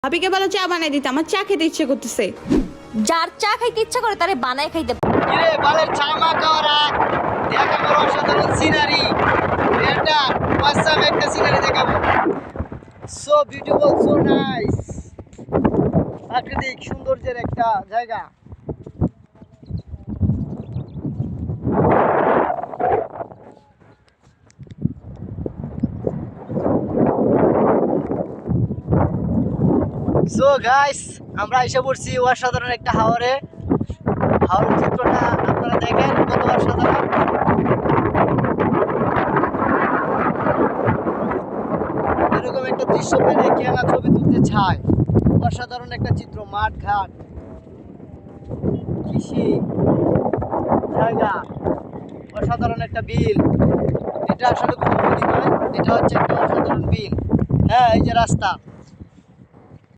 ভাবিকে বলো চা বানাই দিতে, আমার চা খেতে ইচ্ছে করতেছে। যার চা খাইতে ইচ্ছা করে তারে বানায় খাইতে। কিরে বালের চা মা খাওয়ারা দেখাবো অসাধারণ সিনারি। এটা অসাম একটা সিনারি দেখাবো। সো বিউটিফুল, সো নাইস, প্রাকৃতিক সৌন্দর্যের একটা জায়গা। সো গাইস, আমরা এসে পড়ছি অসাধারণ একটা হাওরে। হাওরের চিত্রটা আপনারা দেখেন কত অসাধারণ। এরকম একটা দৃশ্য পেলে কে না ছবি তুলতে চায়। অসাধারণ একটা চিত্র, মাঠ ঘাট, কৃষি জায়গা, অসাধারণ একটা বিল। এটা আসলে কোনো নদী নয়, এটা হচ্ছে একটা অসাধারণ বিল। হ্যাঁ, এই যে রাস্তা।